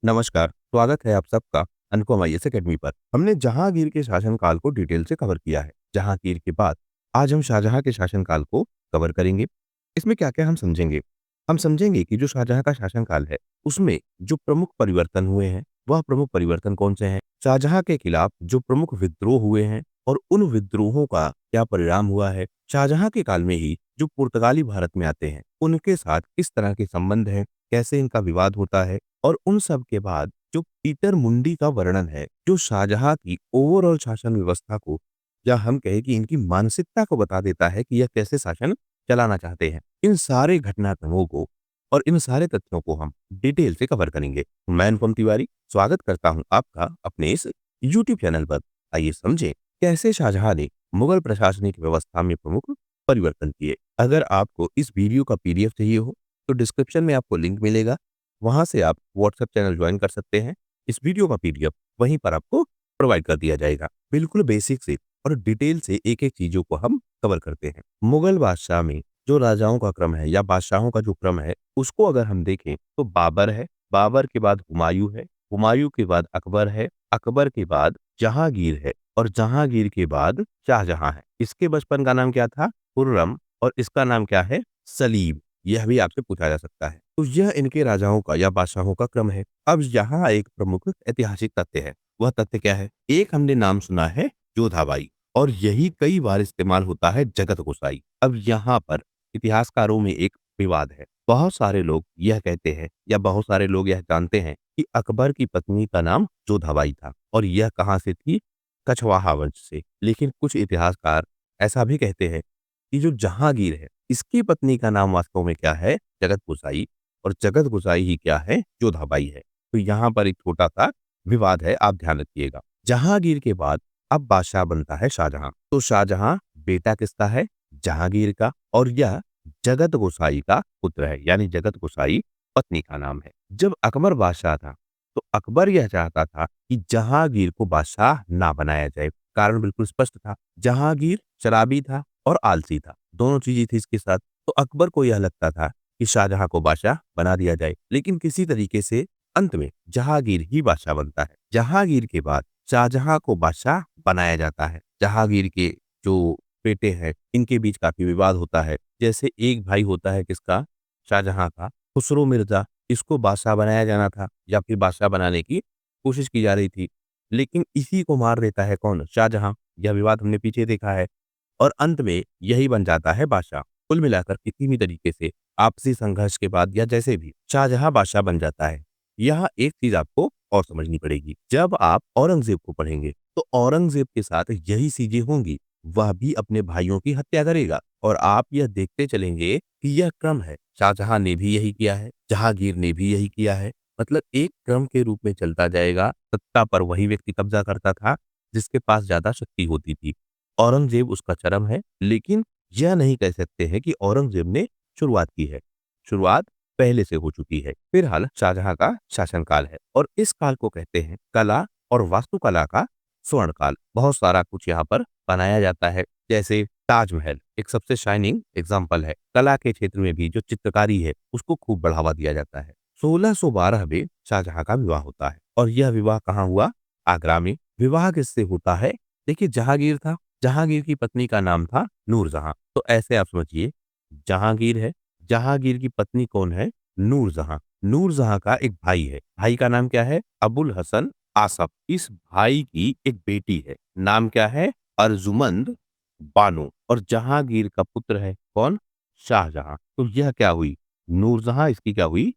नमस्कार, स्वागत है आप सबका अनुपम आईएएस अकेडमी पर। हमने जहांगीर के शासनकाल को डिटेल से कवर किया है। जहांगीर के बाद आज हम शाहजहां के शासनकाल को कवर करेंगे। इसमें क्या-क्या हम समझेंगे? हम समझेंगे कि जो शाहजहां का शासनकाल है, उसमें जो प्रमुख परिवर्तन हुए हैं, वह प्रमुख परिवर्तन कौन-से हैं? शाहजहां के खिलाफ जो प्रमुख विद्रोह हुए हैं और उन विद्रोहों का क्या परिणाम हुआ है? शाहजहां के काल में ही जो पुर्तगाली भारत में आते हैं, उनके साथ किस तरह के संबंध हैं? कैसे इनका विवाद होता है? और उन सब के बाद जो पीटर मुंडी का वर्णन है, जो शाहजहां की ओवरऑल शासन व्यवस्था को या हम कहें कि इनकी मानसिकता को बता देता है कि यह कैसे शासन चलाना चाहते हैं। इन सारे घटनाक्रमों को और इन सारे तथ्यों को हम डिटेल से कवर करेंगे। मैं अनुपम तिवारी स्वागत करता हूं आपका अपने इस यूट्यूब चैनल पर। आइए समझें कैसे शाहजहां ने मुगल प्रशासनिक व्यवस्था में प्रमुख परिवर्तन किए। अगर आपको इस वीडियो का पीडीएफ चाहिए हो तो डिस्क्रिप्शन में आपको लिंक मिलेगा, वहां से आप व्हाट्सएप चैनल ज्वाइन कर सकते हैं। इस वीडियो का पीडीएफ वहीं पर आपको प्रोवाइड कर दिया जाएगा। बिल्कुल बेसिक से और डिटेल से एक-एक चीजों को हम कवर करते हैं। मुगल बादशाह में जो राजाओं का क्रम है या बादशाहों का जो क्रम है, उसको अगर हम देखें तो बाबर है, बाबर के बाद हुमायूं है, हुमायूं के बाद अकबर है, अकबर के बाद जहांगीर है और जहांगीर के बाद शाहजहां है। इसके बचपन का नाम क्या था? खुर्रम। और इसका नाम क्या है? सलीम। यह भी आपसे पूछा जा सकता है। तो यह इनके राजाओं का या बादशाहों का क्रम है। अब यहाँ एक प्रमुख ऐतिहासिक तथ्य है। वह तथ्य क्या है? एक हमने नाम सुना है जोधाबाई और यही कई बार इस्तेमाल होता है जगत गोसाई। अब यहाँ पर इतिहासकारों में एक विवाद है। बहुत सारे लोग यह कहते हैं या बहुत सारे लोग यह जानते हैं कि अकबर की पत्नी का नाम जोधाबाई था और यह कहाँ से थी? कछवाहा वंश से। लेकिन कुछ इतिहासकार ऐसा भी कहते हैं कि जो जहांगीर है, इसकी पत्नी का नाम वास्तव में क्या है? जगत गोसाई। और जगत गोसाई ही क्या है? जोधाबाई है। तो यहाँ पर एक छोटा-सा विवाद है, आप ध्यान रखिएगा। जहांगीर के बाद अब बादशाह बनता है शाहजहां। तो शाहजहां बेटा किसका है? जहांगीर का और यह जगत गोसाई का पुत्र है, यानी जगत गोसाई पत्नी का नाम है। जब अकबर बादशाह था, तो अकबर यह चाहता था कि जहांगीर को बादशाह ना बनाया जाए। कारण बिल्कुल स्पष्ट था, जहांगीर शराबी था और आलसी था। दोनों चीजें थी इसके साथ। तो अकबर को यह लगता था कि शाहजहां को बादशाह बना दिया जाए, लेकिन किसी तरीके से अंत में जहांगीर ही बादशाह बनता है। जहांगीर के बाद शाहजहां को बादशाह बनाया जाता है। जहांगीर के जो बेटे हैं, इनके बीच काफी विवाद होता है। जैसे एक भाई होता है किसका? शाहजहां का, खुसरो मिर्जा। इसको बादशाह बनाया जाना था या फिर बादशाह बनाने की कोशिश की जा रही थी, लेकिन इसी को मार देता है कौन? शाहजहां। यह विवाद हमने पीछे देखा है और अंत में यही बन जाता है बादशाह। कुल मिलाकर किसी भी तरीके से आपसी संघर्ष के बाद या जैसे भी शाहजहां बादशाह बन जाता है। यहाँ एक चीज आपको और समझनी पड़ेगी। जब आप औरंगजेब को पढ़ेंगे तो औरंगजेब के साथ यही चीजें होंगी। वह भी अपने भाइयों की हत्या करेगा और आप यह देखते चलेंगे कि यह क्रम है। शाहजहां ने भी यही किया है, जहांगीर ने भी यही किया है। मतलब एक क्रम के रूप में चलता जाएगा। सत्ता पर वही व्यक्ति कब्जा करता था जिसके पास ज्यादा शक्ति होती थी। औरंगजेब उसका चरम है, लेकिन यह नहीं कह सकते हैं कि औरंगजेब ने शुरुआत की है। शुरुआत पहले से हो चुकी है। फिलहाल शाहजहां का शासनकाल है और इस काल को कहते हैं कला और वास्तुकला का स्वर्ण काल। बहुत सारा कुछ यहाँ पर बनाया जाता है, जैसे ताजमहल एक सबसे शाइनिंग एग्जाम्पल है। कला के क्षेत्र में भी जो चित्रकारी है, उसको खूब बढ़ावा दिया जाता है। 1612 में शाहजहां का विवाह होता है और यह विवाह कहाँ हुआ? आगरा में। विवाह किससे होता है? देखिए, जहांगीर था, जहांगीर की पत्नी का नाम था नूरजहां। तो ऐसे आप समझिए, जहांगीर है, जहांगीर की पत्नी कौन है? नूरजहां। नूरजहां का एक भाई है, भाई का नाम क्या है? अबुल हसन आसफ। इस भाई की एक बेटी है, नाम क्या है? अर्जुमंद बानो। और जहांगीर का पुत्र है कौन? शाहजहां। तो यह क्या हुई? नूरजहां इसकी क्या हुई?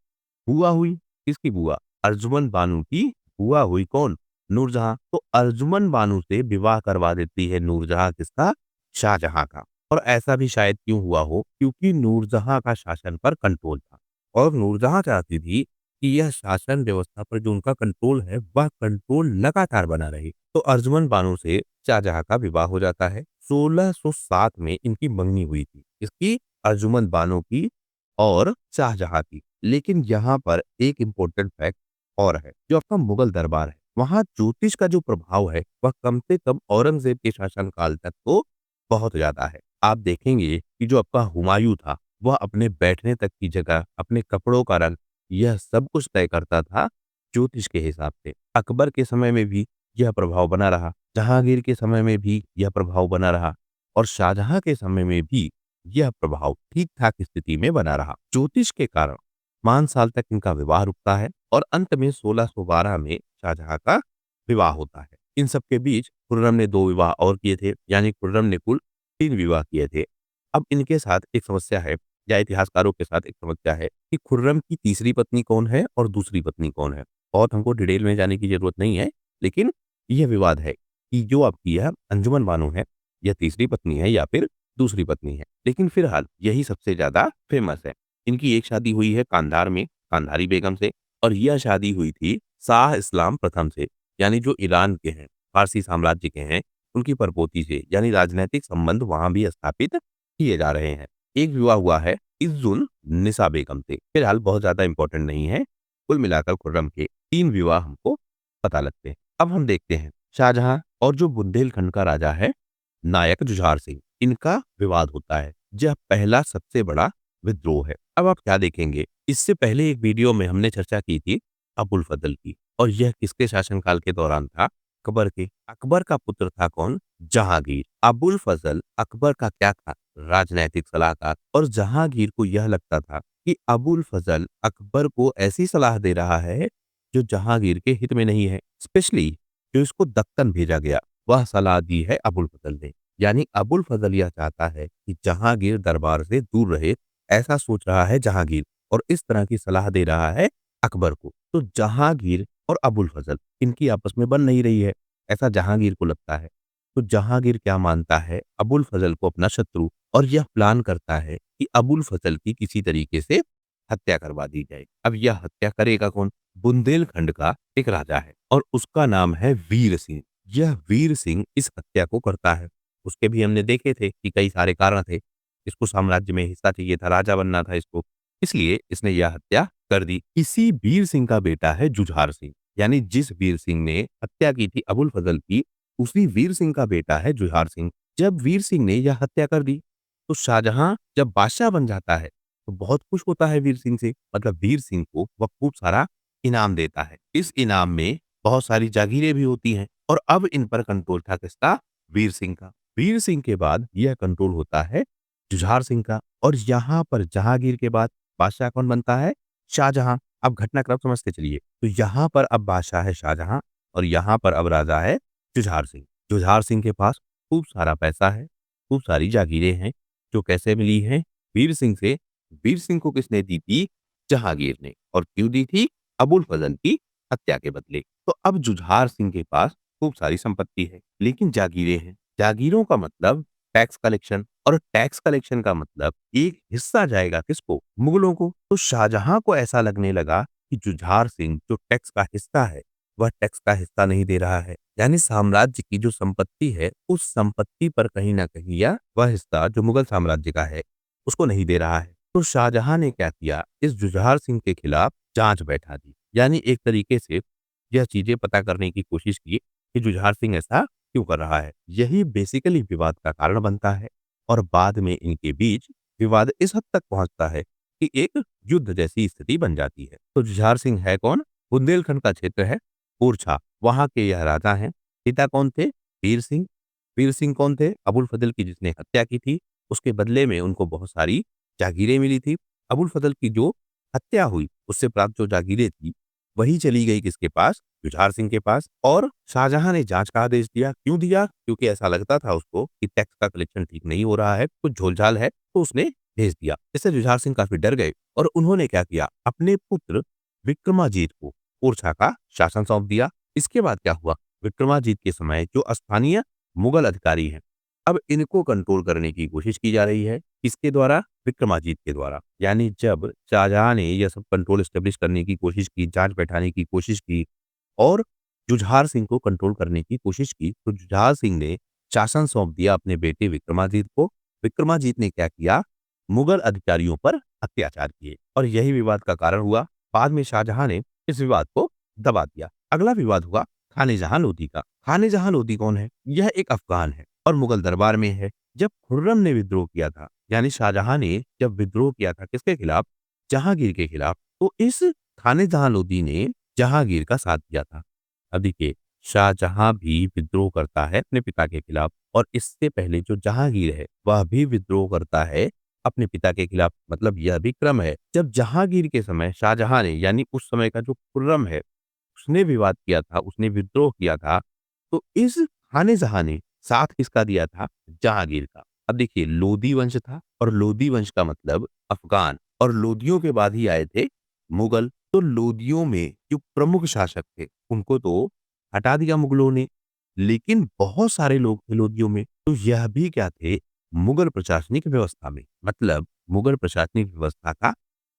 बुआ हुई। किसकी बुआ? अर्जुमंद बानो की बुआ हुई कौन? नूरजहां। तो अर्जुमंद बानो से विवाह करवा देती है नूरजहां किसका? शाहजहां का। और ऐसा भी शायद क्यों हुआ हो? क्योंकि नूरजहां का शासन पर कंट्रोल था और नूरजहां चाहती थी कि यह शासन व्यवस्था पर जो उनका कंट्रोल है, वह कंट्रोल लगातार बना रहे। तो अर्जुमंद बानो से शाहजहां का विवाह हो जाता है। 1607 में इनकी मंगनी हुई थी, इसकी, अर्जुमंद बानो की और शाहजहां की। लेकिन यहाँ पर एक इंपॉर्टेंट फैक्ट और है, जो आपका मुगल दरबार है, वहां ज्योतिष का जो प्रभाव है वह कम से कम औरंगजेब के शासनकाल तक तो बहुत ज्यादा है। आप देखेंगे कि जो आपका हुमायूं था, वह अपने बैठने तक की जगह, अपने कपड़ों का रंग, यह सब कुछ तय करता था ज्योतिष के हिसाब से अकबर के समय में भी यह प्रभाव बना रहा, जहांगीर के समय में भी यह प्रभाव बना रहा और शाहजहां के समय में भी यह प्रभाव ठीक ठाक स्थिति में बना रहा। ज्योतिष के कारण 5 साल तक इनका विवाह रुकता है और अंत में 1612 में शाहजहां का विवाह होता है। इन सब के बीच खुर्रम ने 2 विवाह और किए थे, यानी खुर्रम ने कुल 3 विवाह किए थे। अब इनके साथ एक समस्या है, या इतिहासकारों के साथ एक समस्या है कि खुर्रम की तीसरी पत्नी कौन है और दूसरी पत्नी कौन है। बहुत हमको डिटेल में जाने की जरूरत नहीं है, लेकिन यह विवाद है कि जो आपकी यह अंजुमन बानो है, यह तीसरी पत्नी है या फिर दूसरी पत्नी है। लेकिन फिलहाल यही सबसे ज्यादा फेमस है। इनकी एक शादी हुई है कांधार में कांधारी बेगम से, और यह शादी हुई थी शाह इस्लाम प्रथम से, यानी जो ईरान के हैं, फारसी साम्राज्य के हैं, उनकी परपोती से, यानी राजनैतिक संबंध वहां भी स्थापित किए जा रहे हैं। एक विवाह हुआ है इज्जुन निसा बेगम से। फिलहाल बहुत ज्यादा इंपॉर्टेंट नहीं है। कुल मिलाकर खुर्रम के 3 विवाह हमको पता लगते हैं। अब हम देखते हैं शाहजहां और जो बुंदेलखंड का राजा है नायक जुझार सिंह, इनका विवाद होता है। यह पहला सबसे बड़ा विद्रोह है। अब आप क्या देखेंगे, इससे पहले एक वीडियो में हमने चर्चा की थी अबुल फजल की, और यह किसके शासनकाल के दौरान था? अकबर के। अकबर का पुत्र था कौन? जहांगीर। अबुल फजल अकबर का क्या था? राजनैतिक सलाहकार। और जहांगीर को यह लगता था कि अबुल फजल अकबर को ऐसी सलाह दे रहा है जो जहांगीर के हित में नहीं है। स्पेशली जो इसको दक्कन भेजा गया, वह सलाह दी है अबुल फजल ने। यानी अबुल फजल यह चाहता है कि जहांगीर दरबार से दूर रहे, ऐसा सोच रहा है जहांगीर, और इस तरह की सलाह दे रहा है अकबर को। तो जहांगीर और अबुल फजल इनकी आपस में बन नहीं रही है, ऐसा जहांगीर को लगता है। तो जहांगीर क्या मानता है? अबुल फजल को अपना शत्रु, और यह प्लान करता है कि अबुल फजल की किसी तरीके से हत्या करवा दी जाए। अब यह हत्या करेगा कौन? बुंदेलखंड का एक राजा है और उसका नाम है वीर सिंह। यह वीर सिंह इस हत्या को करता है। उसके भी हमने देखे थे कि कई सारे कारण थे। इसको साम्राज्य में हिस्सा चाहिए था, राजा बनना था इसको, इसलिए इसने यह हत्या कर दी। इसी वीर सिंह का बेटा है जुझार सिंह, यानी जिस वीर सिंह ने हत्या की थी अबुल फजल की, उसी वीर सिंह का बेटा है जुझार सिंह। जब वीर सिंह ने यह हत्या कर दी, तो शाहजहां जब बादशाह बन जाता है तो बहुत खुश होता है वीर सिंह से। मतलब वीर सिंह को वह खूब सारा इनाम देता है। इस इनाम में बहुत सारी जागीरें भी होती हैं, और अब इन पर कंट्रोल था किसका? वीर सिंह का। वीर सिंह के बाद यह कंट्रोल होता है जुझार सिंह का, और यहाँ पर जहांगीर के बाद बादशाह कौन बनता है? शाहजहां। अब घटनाक्रम समझते चलिए। तो यहाँ पर अब बादशाह है शाहजहां, और यहाँ पर अब राजा है जुझार सिंह। जुझार सिंह के पास खूब सारा पैसा है, खूब सारी जागीरें हैं, जो कैसे मिली हैं? वीर सिंह से। वीर सिंह को किसने दी थी? जहांगीर ने। और क्यों दी थी? अबुल फजल की हत्या के बदले। तो अब जुझार सिंह के पास खूब सारी संपत्ति है, लेकिन जागीरें हैं। जागीरों का मतलब टैक्स कलेक्शन, और टैक्स कलेक्शन का मतलब एक हिस्सा जाएगा किसको? मुगलों को। तो शाहजहां को ऐसा लगने लगा कि जुझार सिंह जो टैक्स का हिस्सा है, वह टैक्स का हिस्सा नहीं दे रहा है, यानी साम्राज्य की जो संपत्ति है, उस संपत्ति पर कहीं ना कहीं या वह हिस्सा जो मुगल साम्राज्य का है, उसको नहीं दे रहा है। तो शाहजहां ने क्या किया? इस जुझार सिंह के खिलाफ जांच बैठा दी, यानी एक तरीके से यह चीजें पता करने की कोशिश की कि जुझार सिंह ऐसा क्यों कर रहा है। यही बेसिकली विवाद का कारण बनता है, और बाद में इनके बीच विवाद इस हद तक पहुंचता है कि एक युद्ध जैसी स्थिति बन जाती है। तो जुझार सिंह है कौन? बुंदेलखंड का क्षेत्र है ओरछा, वहां के यह राजा हैं। पिता कौन थे? वीर सिंह। वीर सिंह कौन थे? अबुल फजल की जिसने हत्या की थी, उसके बदले में उनको बहुत सारी जागीरें मिली थी। अबुल फजल की जो हत्या हुई, उससे प्राप्त जो जागीरें थी, वही चली गई किसके पास? जुझार सिंह के पास। और शाहजहां ने जांच का आदेश दिया। क्यों दिया? क्योंकि ऐसा लगता था उसको कि टैक्स का कलेक्शन ठीक नहीं हो रहा है, कुछ झोलझाल है, तो उसने भेज दिया। इससे जुझार सिंह काफी डर गए, और उन्होंने क्या किया? अपने पुत्र विक्रमाजीत को ओरछा का शासन सौंप दिया। इसके बाद क्या हुआ? विक्रमाजीत के समय जो स्थानीय मुगल अधिकारी हैं, अब इनको कंट्रोल करने की कोशिश की जा रही है। किसके द्वारा? विक्रमाजीत के द्वारा। यानी जब शाहजहां ने यह सब कंट्रोल एस्टेब्लिश करने की कोशिश की, जांच बैठाने की कोशिश की, और जुझार सिंह को कंट्रोल करने की कोशिश की, तो जुझार सिंह ने शासन सौंप दिया अपने बेटे विक्रमाजीत को। विक्रमाजीत ने क्या किया? मुगल अधिकारियों पर अत्याचार किए, और यही विवाद का कारण हुआ। बाद में शाहजहां ने इस विवाद को दबा दिया। अगला विवाद हुआ खाने जहां लोदी का। खाने जहां लोदी कौन है? यह एक अफगान है और मुगल दरबार में है। जब खुर्रम ने विद्रोह किया था, यानी शाहजहां ने जब विद्रोह किया था किसके खिलाफ? जहांगीर के खिलाफ, तो इस खाने जहां लोदी ने जहांगीर का साथ दिया था। अब देखिए, शाहजहां भी विद्रोह करता है अपने पिता के खिलाफ, और इससे पहले जो जहांगीर है वह भी विद्रोह करता है अपने पिता के खिलाफ। मतलब यह भी क्रम है। जब जहांगीर के समय शाहजहां ने, यानी उस समय का जो खुर्रम है, उसने विवाद किया था, उसने विद्रोह किया था, तो इस खाने-जहां ने साथ किसका दिया था? जहांगीर का। अब देखिए, लोदी वंश था, और लोदी वंश का मतलब अफ़गान, और लोदियों के बाद ही आए थे मुगल। तो लोदियों में जो प्रमुख शासक थे, उनको तो हटा दिया मुगलों ने, लेकिन बहुत सारे लोग थे लोदियों में, तो यह भी क्या थे? मुगल प्रशासनिक व्यवस्था में, मतलब मुगल प्रशासनिक व्यवस्था का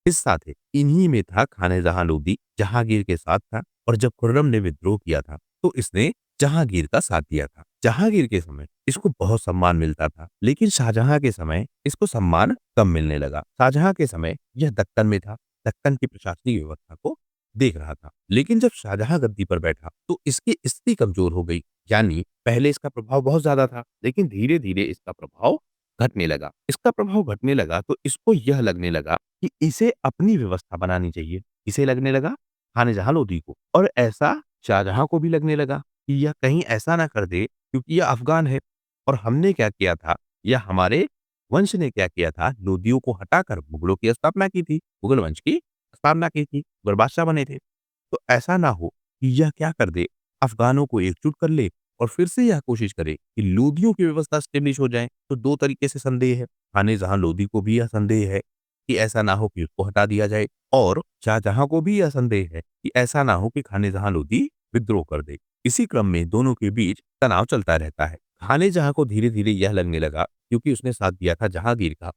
हिस्सा थे। इन्हीं में था खाने-जहां लोदी, जहांगीर के साथ था, और जब खुर्रम ने विद्रोह किया था, तो इसने जहांगीर का साथ दिया था। जहांगीर के समय इसको बहुत सम्मान मिलता था, लेकिन शाहजहां के समय इसको सम्मान कम मिलने लगा। शाहजहां के समय यह दक्कन में था, दक्कन की प्रशासनिक व्यवस्था को देख रहा था। लेकिन जब शाहजहां गद्दी पर बैठा, तो इसकी स्थिति कमजोर हो गई। यानी पहले इसका प्रभाव बहुत ज्यादा था, लेकिन धीरे-धीरे इसका प्रभाव घटने लगा। इसका प्रभाव घटने लगा, तो इसको यह लगने लगा कि इसे अपनी व्यवस्था बनानी चाहिए। इसे लगने लगा खाने-जहां लोदी को, और ऐसा शाहजहां को भी लगने लगा कि यह कहीं ऐसा ना कर दे, क्योंकि यह अफ़गान है, और हमने क्या किया था, या हमारे वंश ने क्या किया था, लोदियों को हटाकर मुगलों की स्थापना की थी, मुगल वंश की स्थापना की थी, मुगल बादशाह बने थे। तो ऐसा ना हो कि यह क्या कर दे, अफ़गानों को एकजुट कर ले, और फिर से यह कोशिश करे कि लोदियों की व्यवस्था एस्टेब्लिश हो जाए। तो 2 तरीके से संदेह है। खाने-जहां लोदी को भी यह संदेह है कि ऐसा ना हो कि उसको हटा दिया जाए, और शाहजहां को भी यह संदेह है कि ऐसा ना हो कि खाने-जहां लोदी विद्रोह कर दे। इसी क्रम में दोनों के बीच तनाव चलता रहता है। खाने-जहां को धीरे-धीरे यह लगने लगा, क्योंकि उसने साथ दिया था जहांगीर का,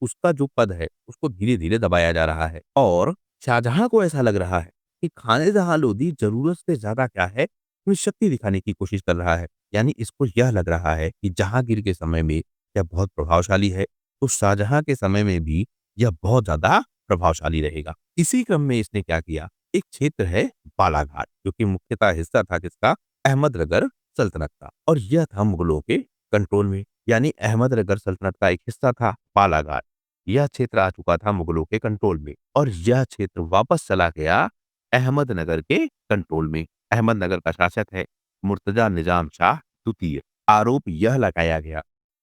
उसका जो पद है, उसको धीरे-धीरे दबाया जा रहा है, और शाहजहां को ऐसा लग रहा है कि खाने-जहां लोदी ज़रूरत से ज़्यादा क्या है, अपनी शक्ति दिखाने की कोशिश कर रहा है। यानी इसको यह लग रहा है कि जहांगीर के समय में यह बहुत प्रभावशाली है, तो शाहजहां के समय में भी यह बहुत ज़्यादा प्रभावशाली रहेगा। इसी क्रम में इसने क्या किया, एक क्षेत्र है बालाघाट, जो कि मुख्यतः हिस्सा था किसका? अहमदनगर सल्तनत का, और यह था मुगलों के कंट्रोल में। यानी अहमदनगर सल्तनत का एक हिस्सा था बालाघाट। यह क्षेत्र आ चुका था मुगलों के कंट्रोल में, और यह क्षेत्र वापस चला गया अहमदनगर के कंट्रोल में। अहमदनगर का शासक है मुर्तजा निजाम शाह द्वितीय। आरोप यह लगाया गया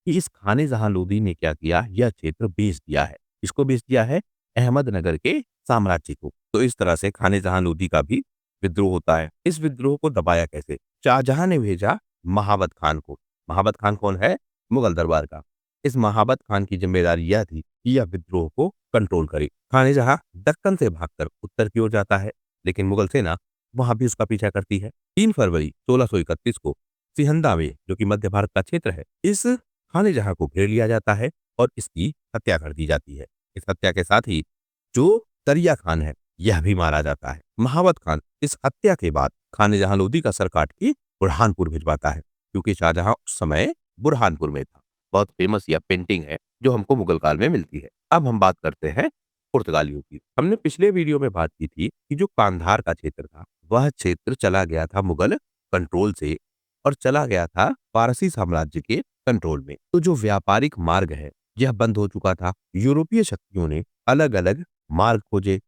कि इस खाने-जहां लोदी ने क्या किया, यह क्षेत्र बेच दिया है। किसको बेच दिया है? अहमदनगर के साम्राज्य को। तो इस तरह से खाने-जहां लोदी का भी विद्रोह होता है। इस विद्रोह को दबाया कैसे? शाहजहां ने भेजा महाबत खान को। महाबत खान कौन है? मुगल दरबार का। इस महाबत खान की ज़िम्मेदारी यह थी कि यह विद्रोह को कंट्रोल करे। खाने-जहां दक्कन से भागकर उत्तर की ओर जाता है, लेकिन मुगल सेना वहाँ भी उसका पीछा करती है। 3 फरवरी 1631 को सिहंदा में, जो कि मध्य भारत का क्षेत्र है, इस खाने-जहां को घेर लिया जाता है, और इसकी हत्या कर दी जाती है। इस हत्या के साथ ही जो तरिया खान है, यह भी मारा जाता है। महाबत खान इस हत्या के बाद खाने-जहां लोदी का सर काट के बुरहानपुर भिजवाता है, क्योंकि शाहजहां उस समय बुरहानपुर में था। बहुत फेमस यह पेंटिंग है, जो हमको मुगल काल में मिलती है। अब हम बात करते हैं पुर्तगालियों की। हमने पिछले वीडियो में बात की थी कि जो कांधार का क्षेत्र था, वह क्षेत्र चला गया था मुगल कंट्रोल से, और चला गया था फारसी साम्राज्य के कंट्रोल में। तो जो व्यापारिक मार्ग है, यह बंद हो चुका था। यूरोपीय शक्तियों ने अलग-अलग मार्ग खोजे,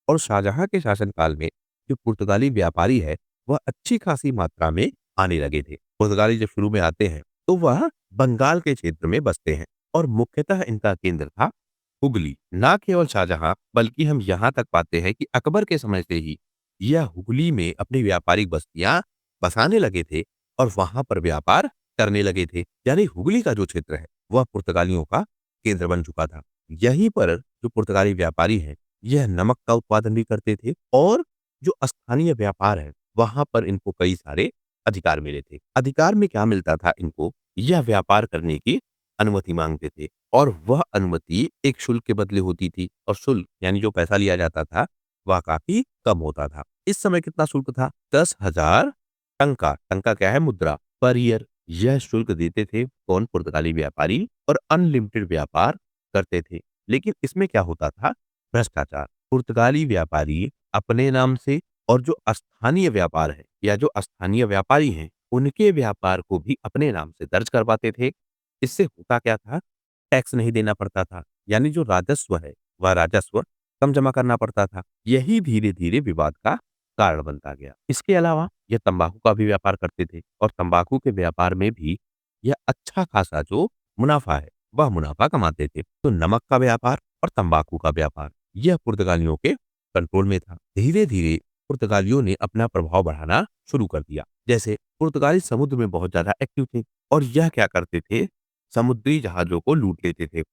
और शाहजहां के शासनकाल में जो पुर्तगाली व्यापारी है, वह अच्छी खासी मात्रा में आने लगे थे। पुर्तगाली जब शुरू में आते हैं, तो वह बंगाल के क्षेत्र में बसते हैं, और मुख्यतः इनका केंद्र था हुगली। ना केवल शाहजहां, बल्कि हम यहाँ तक पाते हैं कि अकबर के समय से ही यह हुगली में अपनी व्यापारिक बस्तियां बसाने लगे थे, और वहां पर व्यापार करने लगे थे। यानी हुगली का जो क्षेत्र है, वह पुर्तगालियों का केंद्र बन चुका था। यहीं पर जो पुर्तगाली व्यापारी हैं, यह नमक का उत्पादन भी करते थे, और जो स्थानीय व्यापार है, वहां पर इनको कई सारे अधिकार मिले थे। अधिकार में क्या मिलता था इनको? यह व्यापार करने की अनुमति मांगते थे, और वह अनुमति एक शुल्क के बदले होती थी, और शुल्क यानी जो पैसा लिया जाता था, वह काफी कम होता था। इस समय कितना शुल्क था? 10,000 टंका। टंका क्या है? मुद्रा पर ईयर। यह शुल्क देते थे कौन? पुर्तगाली व्यापारी, और अनलिमिटेड व्यापार करते थे। लेकिन इसमें क्या होता था? भ्रष्टाचार। पुर्तगाली व्यापारी अपने नाम से, और जो स्थानीय व्यापार है, या जो स्थानीय व्यापारी हैं, उनके व्यापार को भी अपने नाम से दर्ज करवाते थे। इससे होता क्या था? टैक्स नहीं देना पड़ता था। यानी जो राजस्व है, वह राजस्व कम जमा करना पड़ता था। यही धीरे-धीरे विवाद का कारण बनता गया। इसके अलावा यह तंबाकू का भी व्यापार करते थे और तंबाकू के व्यापार में भी यह अच्छा खासा जो मुनाफा है, वह मुनाफा कमाते थे। तो नमक का व्यापार और तंबाकू का व्यापार, यह पुर्तगालियों के कंट्रोल में था। धीरे-धीरे पुर्तगालियों ने अपना प्रभाव बढ़ाना शुरू कर दिया। जैसे पुर्तगाली समुद्र में बहुत ज़्यादा एक्टिव थे और यह क्या करते थे, समुद्री जहाज़ों को लूट लेते थे।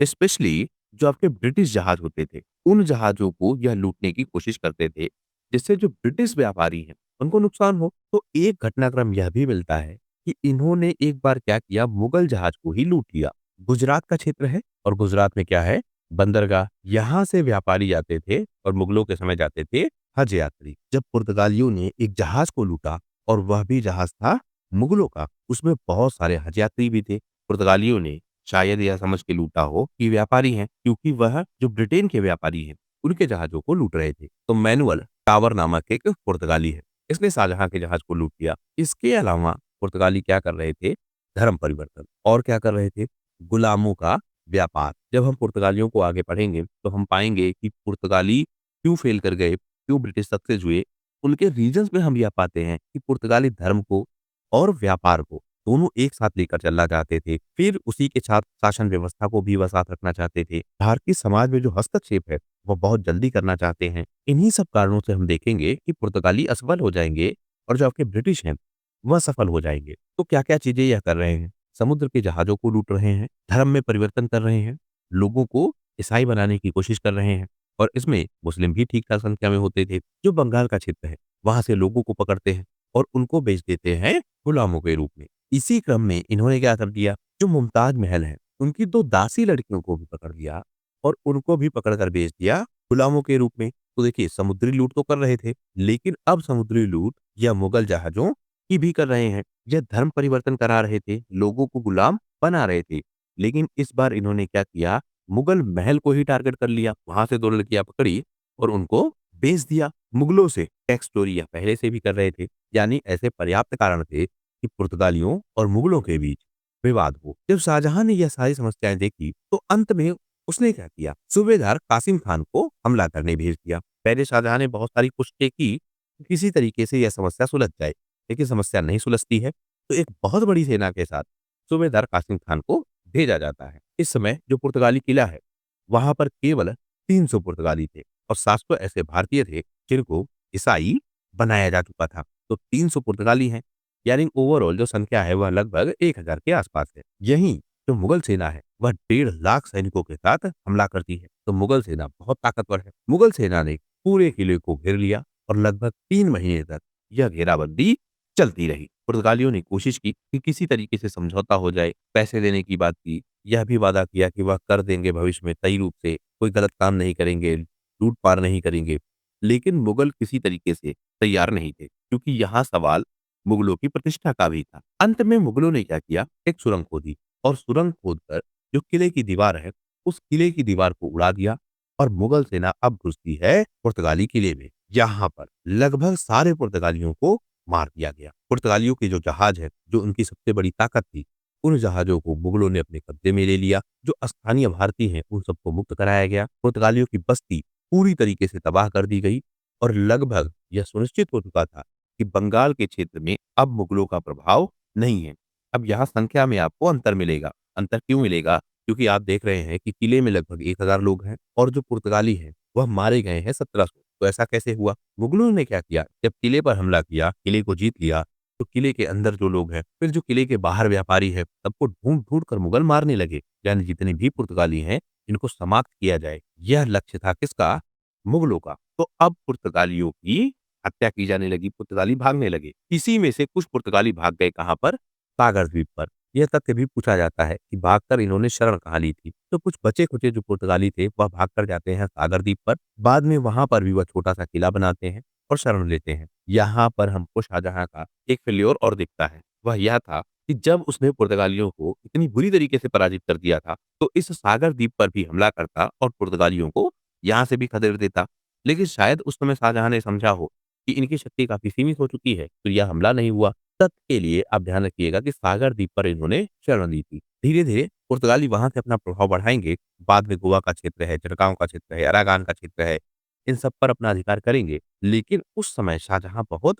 स्पेशली जो आपके ब्रिटिश जहाज होते थे, उन जहाज़ों को यह लूटने की कोशिश करते थे, जिससे जो ब्रिटिश व्यापारी हैं, उनको नुकसान हो। तो एक घटनाक्रम यह भी मिलता है कि इन्होंने एक बार क्या किया, मुगल जहाज को ही लूट लिया। गुजरात का क्षेत्र है और गुजरात में क्या है, बंदरगाह। यहाँ से व्यापारी जाते थे और मुगलों के समय जाते थे हज यात्री। जब पुर्तगालियों ने एक जहाज को लूटा और वह भी जहाज था मुगलों का, उसमें बहुत सारे हज यात्री भी थे। पुर्तगालियों ने शायद यह समझ के लूटा हो कि व्यापारी हैं, क्योंकि वह जो ब्रिटेन के व्यापारी हैं, उनके जहाज़ों को लूट रहे थे। तो मैनुअल टावर नामक एक पुर्तगाली है, इसने शाहजहां के जहाज को लूट लिया। इसके अलावा पुर्तगाली क्या कर रहे थे, धर्म परिवर्तन और क्या कर रहे थे, गुलामों का व्यापार। जब हम पुर्तगालियों को आगे पढ़ेंगे तो हम पाएंगे कि पुर्तगाली क्यों फेल कर गए, क्यों ब्रिटिश सक्सेस हुए। उनके रीजंस में हम यह पाते हैं कि पुर्तगाली धर्म को और व्यापार को दोनों एक साथ लेकर चलना चाहते थे। फिर उसी के साथ शासन व्यवस्था को भी वह साथ रखना चाहते थे। भारतीय समाज में जो हस्तक्षेप है, वो बहुत जल्दी करना चाहते हैं। इन्हीं सब कारणों से हम देखेंगे कि पुर्तगाली असफल हो जाएँगे और जो आपके ब्रिटिश हैं, वह सफल हो जाएँगे। तो क्या-क्या चीज़ें यह कर रहे हैं? समुद्र के जहाज़ों को लूट रहे हैं, धर्म में परिवर्तन कर रहे हैं, लोगों को ईसाई बनाने की कोशिश कर रहे हैं और इसमें मुस्लिम भी ठीक-ठाक संख्या में होते थे। जो बंगाल का क्षेत्र है, वहाँ से लोगों को पकड़ते हैं और उनको बेच देते हैं गुलामों के रूप में। इसी क्रम में इन्होंने क्या कर दिया, जो मुमताज महल हैं, उनकी 2 दासी लड़कियों को भी पकड़ लिया और उनको भी पकड़ कर बेच दिया गुलामों के रूप में। तो देखिए, समुद्री लूट तो कर रहे थे, लेकिन अब समुद्री लूट या मुगल जहाज़ों की भी कर रहे हैं। यह धर्म परिवर्तन करा रहे थे, लोगों को गुलाम बना रहे थे। लेकिन इस बार इन्होंने क्या किया, मुगल महल को ही टारगेट कर लिया। वहाँ से 2 लड़कियाँ पकड़ी और उनको बेच दिया मुगलों से। टैक्स चोरी यह पहले से भी कर रहे थे, यानी ऐसे पर्याप्त कारण थे कि पुर्तगालियों और मुगलों के बीच विवाद हो। जब शाहजहां ने यह सारी समस्याएं देखी, तो अंत में उसने क्या किया, सूबेदार कासिम खान को हमला करने भेज दिया। पहले शाहजहां ने बहुत सारी कोशिशें की कि किसी तरीके से यह समस्या सुलझ जाए, लेकिन समस्या नहीं सुलझती है। तो एक बहुत बड़ी सेना के साथ सूबेदार कासिम खान को भेजा जाता है। इस समय जो पुर्तगाली किला है, वहां पर केवल 300 पुर्तगाली थे और 700 ऐसे भारतीय थे जिनको ईसाई बनाया जा चुका था। तो 300 पुर्तगाली हैं, यानी ओवरऑल जो संख्या है वह लगभग 1000 के आसपास है। यहीं जो मुगल सेना है, वह 1.5 लाख सैनिकों के साथ हमला करती है। तो मुगल सेना बहुत ताकतवर है। मुगल सेना ने पूरे किले को घेर लिया और लगभग 3 महीने तक यह घेराबंदी चलती रही। पुर्तगालियों ने कोशिश की कि किसी तरीके से समझौता हो जाए, पैसे देने की बात की, यह भी वादा किया कि वह कर देंगे भविष्य में तय रूप से, कोई गलत काम नहीं करेंगे, लूट-पाट नहीं करेंगे। लेकिन मुगल किसी तरीके से तैयार नहीं थे, क्योंकि यहाँ सवाल मुगलों की प्रतिष्ठा का भी था। अंत में मुगलों ने क्या किया, एक सुरंग खोदी और सुरंग खोदकर जो किले की दीवार है, उस किले की दीवार को उड़ा दिया और मुगल सेना अब घुसती है पुर्तगाली किले में। यहाँ पर लगभग सारे पुर्तगालियों को मार दिया गया। पुर्तगालियों के जो जहाज है, जो उनकी सबसे बड़ी ताकत थी, उन जहाजों को मुगलों ने अपने कब्जे में ले लिया। जो स्थानीय भारतीय हैं, उन सबको मुक्त कराया गया। पुर्तगालियों की बस्ती पूरी तरीके से तबाह कर दी गई और लगभग यह सुनिश्चित हो चुका था कि बंगाल के क्षेत्र में अब मुगलों का प्रभाव नहीं है। अब यहाँ संख्या में आपको अंतर मिलेगा। अंतर क्यों मिलेगा? क्योंकि आप देख रहे हैं कि किले में लगभग 1000 लोग हैं और जो पुर्तगाली हैं, वह मारे गए हैं 1700। तो ऐसा कैसे हुआ? मुगलों ने क्या किया, जब किले पर हमला किया, किले को जीत लिया, तो किले के अंदर जो लोग हैं, फिर जो किले के बाहर व्यापारी है, सबको ढूँढ-ढूँढ कर मुगल मारने लगे। यानी जितने भी पुर्तगाली हैं, इनको समाप्त किया जाए। यह लक्ष्य था किसका? मुगलों का। तो अब पुर्तगालियों की हत्या की जाने लगी, पुर्तगाली भागने लगे। इसी में से कुछ पुर्तगाली भाग गए कहाँ पर? सागर द्वीप पर। यह तथ्य भी पूछा जाता है कि भागकर इन्होंने शरण कहाँ ली थी। तो कुछ बचे-खुचे जो पुर्तगाली थे, वह भागकर जाते हैं सागर द्वीप पर। बाद में वहाँ पर भी वह छोटा-सा किला बनाते हैं और शरण लेते हैं। यहाँ पर हमको शाहजहाँ का एक फेल्योर और दिखता है। वह यह था कि जब उसने पुर्तगालियों को इतनी बुरी तरीके से पराजित कर दिया था, तो इस सागर द्वीप पर भी हमला करता और पुर्तगालियों को यहाँ से भी खदेड़ देता। लेकिन शायद उस समय शाहजहाँ ने समझा हो कि इनकी शक्ति काफ़ी सीमित हो चुकी है, तो यह हमला नहीं हुआ। तब के लिए आप ध्यान रखिएगा कि सागर द्वीप पर इन्होंने शरण ली थी। धीरे-धीरे पुर्तगाली वहाँ से अपना प्रभाव बढ़ाएँगे। बाद में गोवा का क्षेत्र है, चिटगाँव का क्षेत्र है, अराकान का क्षेत्र है, इन सब पर अपना अधिकार करेंगे। लेकिन उस समय शाहजहां बहुत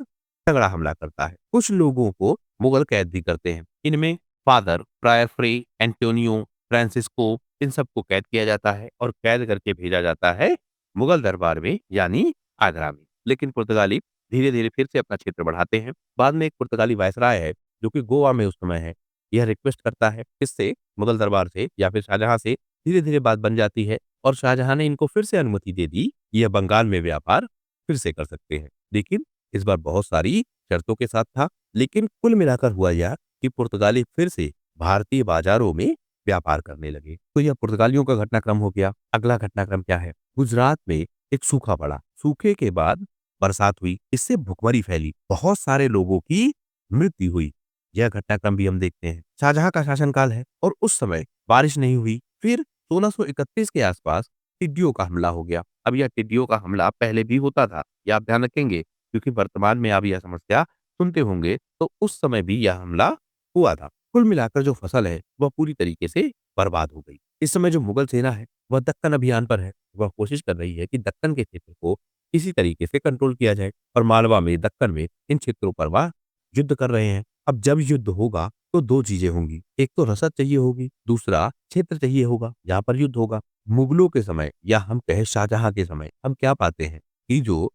तगड़ा हमला करता है। कुछ लोगों को मुगल कैद भी करते हैं। इनमें फादर, प्रायर फ्रे, एंटोनियो, फ्रांसिस्को, इन सबको कैद किया जाता है और कैद करके भेजा जाता है मुगल दरबार में यानी आगरा में। लेकिन पुर्तगाली धीरे-धीरे फिर से अपना क्षेत्र बढ़ाते हैं। बाद में एक पुर्तगाली वायसराय है, जो कि गोवा में उस समय है। यह रिक्वेस्ट करता है किससे? मुगल दरबार से या फिर शाहजहां से। धीरे-धीरे बात बन जाती है और शाहजहां ने इनको फिर से अनुमति दे दी, कि यह बंगाल में व्यापार फिर से कर सकते हैं। लेकिन इस बार बहुत सारी शर्तों के साथ था। लेकिन कुल मिलाकर हुआ यह कि पुर्तगाली फिर से भारतीय बाजारों में व्यापार करने लगे। तो यह पुर्तगालियों का घटनाक्रम हो गया। अगला घटनाक्रम क्या है? गुजरात में एक सूखा पड़ा। सूखे के बाद बरसात हुई, इससे भुखमरी फैली, बहुत सारे लोगों की मृत्यु हुई। यह घटनाक्रम भी हम देखते हैं। शाहजहां का शासनकाल है और उस समय बारिश नहीं हुई। फिर 1631 के आसपास टिड्डियों का हमला हो गया। अब यह टिड्डियों का हमला पहले भी होता था, ये आप ध्यान रखेंगे, क्योंकि वर्तमान में आप यह समस्या सुनते होंगे, तो उस समय भी यह हमला हुआ था। कुल मिलाकर जो फसल है, वह पूरी तरीके से बर्बाद हो गई। इस समय जो मुगल सेना है, वह दक्कन अभियान पर है। वह कोशिश कर रही है कि दक्कन के क्षेत्र को किसी तरीके से कंट्रोल किया जाए और मालवा में, दक्कन में इन क्षेत्रों पर वह युद्ध कर रहे हैं। अब जब युद्ध होगा तो 2 चीज़ें होंगी, एक तो रसद चाहिए होगी, दूसरा क्षेत्र चाहिए होगा, जहाँ पर युद्ध होगा। मुगलों के समय या हम कहें शाहजहां के समय हम क्या पाते हैं कि जो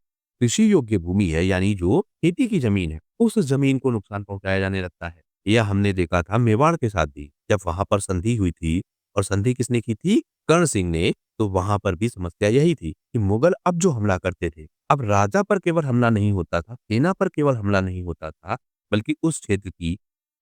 कृषि योग्य भूमि है, यानी जो खेती की ज़मीन है, उस ज़मीन को नुकसान पहुँचाया जाने लगता है। यह हमने देखा था मेवाड़ के साथ भी, जब वहाँ पर संधि हुई थी और संधि किसने की थी? कर्ण सिंह ने। तो वहाँ पर भी समस्या यही थी कि मुगल अब जो हमला करते थे, अब राजा पर केवल हमला नहीं होता था, सेना पर केवल हमला नहीं होता था, बल्कि उस क्षेत्र की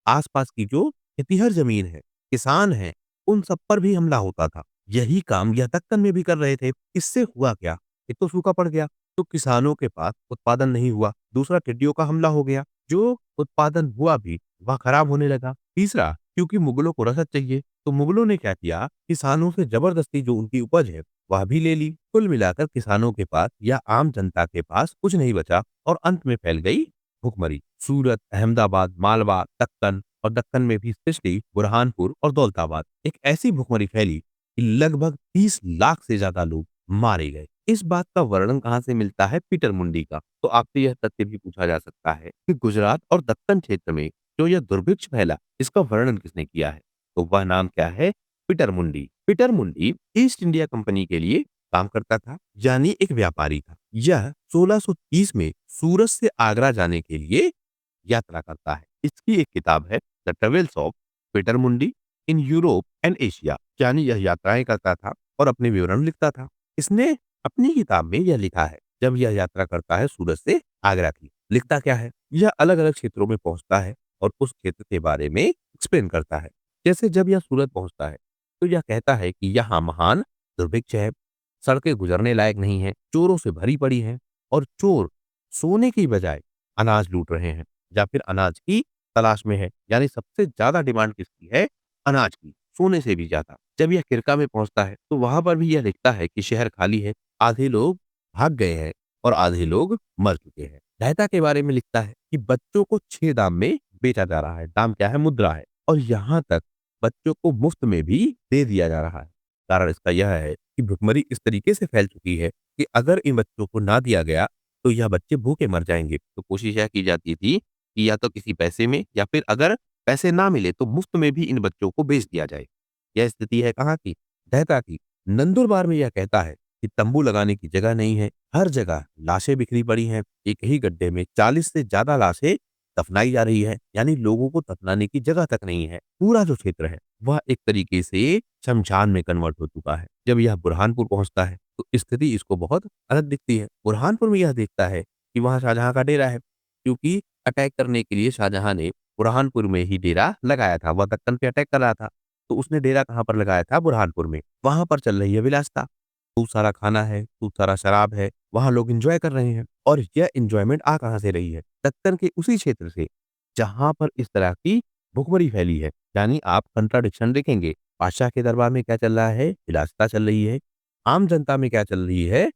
आस-पास की जो खेतिहर ज़मीन है, किसान हैं, उन सब पर भी हमला होता था। यही काम यह दक्कन में भी कर रहे थे। इससे हुआ क्या? एक तो सूखा पड़ गया, तो किसानों के पास उत्पादन नहीं हुआ। दूसरा टिड्डियों का हमला हो गया, जो उत्पादन हुआ भी वह खराब होने लगा। तीसरा, क्योंकि मुगलों को रसद चाहिए, तो मुगलों ने क्या किया, किसानों से जबरदस्ती जो उनकी उपज है, वह भी ले ली। कुल मिलाकर किसानों के पास या आम जनता के पास कुछ नहीं बचा और अंत में फैल गई भुखमरी। सूरत, अहमदाबाद, मालवा, दक्कन और दक्कन में भी स्पेशली बुरहानपुर और दौलताबाद एक ऐसी भुखमरी फैली कि लगभग 30 लाख से ज्यादा लोग मारे गए। इस बात का वर्णन कहाँ से मिलता है? पीटर मुंडी का। तो आपसे यह तथ्य भी पूछा जा सकता है कि गुजरात और दक्कन क्षेत्र में जो यह दुर्भिक्ष फैला, इसका वर्णन किसने किया है? तो वह नाम क्या है? पीटर मुंडी। पीटर मुंडी ईस्ट इंडिया कंपनी के लिए काम करता था, यानी एक व्यापारी था। यह 1630 में सूरत से आगरा जाने के लिए यात्रा करता है। इसकी एक किताब है द ट्रेवल्स ऑफ पीटर मुंडी इन यूरोप एंड एशिया, यानी यह यात्राएं करता था और अपने विवरण लिखता था। इसने अपनी किताब में यह लिखा है, जब यह यात्रा करता है सूरत से आगरा की, लिखता क्या है? यह अलग-अलग क्षेत्रों में पहुंचता है और उस क्षेत्र के बारे में एक्सप्लेन करता है। जैसे जब यह सूरत पहुंचता है, तो यह कहता है कि यहाँ महान दुर्भिक्ष है, सड़कें गुजरने लायक नहीं हैं, चोरों से भरी पड़ी हैं और चोर सोने की बजाय अनाज लूट रहे हैं या फिर अनाज की तलाश में है। यानी सबसे ज़्यादा डिमांड किसकी है? अनाज की, सोने से भी ज़्यादा। जब यह किरका में पहुँचता है, तो वहाँ पर भी यह लिखता है कि शहर खाली है, आधे लोग भाग गए हैं और आधे लोग मर चुके हैं। दहता के बारे में लिखता है कि बच्चों को 6 दाम में बेचा जा रहा है। दाम क्या है? मुद्रा है। और यहाँ तक बच्चों को मुफ्त में भी दे दिया जा रहा है। कारण इसका यह है कि भुखमरी इस तरीके से फैल चुकी है कि अगर इन बच्चों को ना दिया गया, तो यह बच्चे भूखे मर जाएँगे। तो कोशिश यह की जाती थी कि या तो किसी पैसे में या फिर अगर पैसे ना मिले तो मुफ्त में भी इन बच्चों को बेच दिया जाए। यह स्थिति है कहाँ की? दहता की। नंदुरबार में यह कहता है कि तंबू लगाने की जगह नहीं है, हर जगह लाशें बिखरी पड़ी हैं। एक ही गड्ढे में 40 से ज़्यादा लाशें दफनाई जा रही है, यानी लोगों को दफनाने की जगह तक नहीं है। पूरा जो क्षेत्र है, वह एक तरीके से शमशान में कन्वर्ट हो चुका है। जब यह बुरहानपुर पहुँचता है, तो स्थिति इसको बहुत अलग दिखती है। बुरहानपुर में यह देखता है कि वहाँ शाहजहाँ का डेरा है, क्योंकि अटैक करने के लिए शाहजहाँ ने बुरहानपुर में ही डेरा लगाया था। वह दक्कन पे अटैक कर रहा था, तो उसने डेरा कहाँ पर लगाया था? बुरहानपुर में। वहाँ पर चल रही है विलासिता, खूब सारा खाना है, खूब सारा शराब है, वहाँ लोग एन्जॉय कर रहे हैं और यह एन्जॉयमेंट आ कहाँ से रही है? दक्कन के उसी क्षेत्र से, जहाँ पर इस तरह की भुखमरी फैली है। यानी आप कंट्राडिक्शन देखेंगे, बादशाह के दरबार में क्या चल रहा है? विलासिता चल रही है। आम जनता में क्या चल रही है?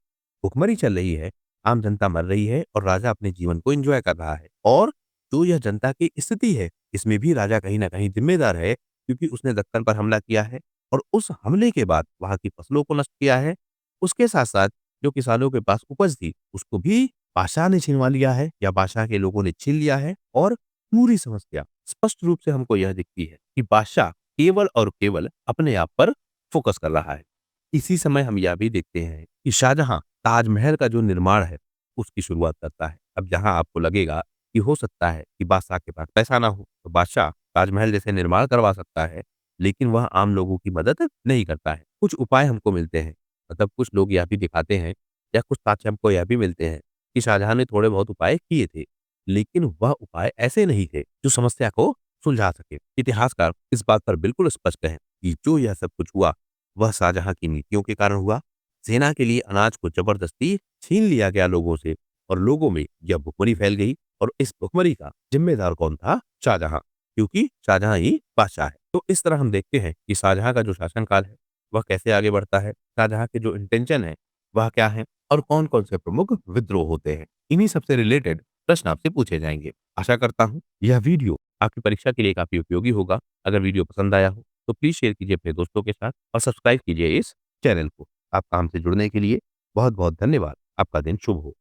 भुखमरी चल रही है। आम जनता मर रही है और राजा अपने जीवन को एन्जॉय कर रहा है। और जो यह जनता की स्थिति है, इसमें भी राजा कहीं न कहीं ज़िम्मेदार है, क्योंकि उसने दक्कन पर हमला किया है और उस हमले के बाद वहाँ की फसलों को नष्ट किया है। उसके साथ-साथ जो किसानों के पास उपज थी, उसको भी बादशाह ने छिनवा लिया है या बादशाह के लोगों ने छीन लिया है और पूरी समस्या स्पष्ट रूप से हमको यह दिखती है कि बादशाह केवल और केवल अपने आप पर फोकस कर रहा है। इसी समय हम यह भी देखते हैं कि शाहजहां ताजमहल का जो निर्माण है, उसकी शुरुआत करता है। अब जहां आपको लगेगा कि हो सकता है कि बादशाह के पास पैसा ना हो, तो बादशाह ताजमहल जैसे निर्माण करवा सकता है, लेकिन वह आम लोगों की मदद नहीं करता है। कुछ उपाय हमको मिलते हैं, मतलब कुछ लोग यह भी दिखाते हैं या कुछ साक्ष्य हमको यह भी मिलते हैं कि शाहजहां ने थोड़े बहुत उपाय किए थे, लेकिन वह उपाय ऐसे नहीं थे जो समस्या को सुलझा सके। इतिहासकार इस बात पर बिल्कुल स्पष्ट हैं कि जो यह सब कुछ हुआ, वह शाहजहां की नीतियों के कारण हुआ। सेना के लिए अनाज को जबरदस्ती छीन लिया गया लोगों से और लोगों में यह भुखमरी फैल गई और इस भुखमरी का जिम्मेदार कौन था? शाहजहां, क्योंकि शाहजहां ही बादशाह है। तो इस तरह हम देखते हैं कि शाहजहां का जो शासनकाल है, वह कैसे आगे बढ़ता है, शाहजहां के जो इंटेंशन है, वह क्या है और कौन-कौन से प्रमुख विद्रोह होते हैं। इन्हीं सबसे रिलेटेड प्रश्न आपसे पूछे जाएँगे। आशा करता हूँ यह वीडियो आपकी परीक्षा के लिए काफ़ी उपयोगी होगा। अगर वीडियो पसंद आया हो तो प्लीज़ शेयर कीजिए अपने दोस्तों के साथ और सब्सक्राइब कीजिए इस चैनल को। आपका हमसे जुड़ने के लिए बहुत-बहुत धन्यवाद। आपका दिन शुभ हो।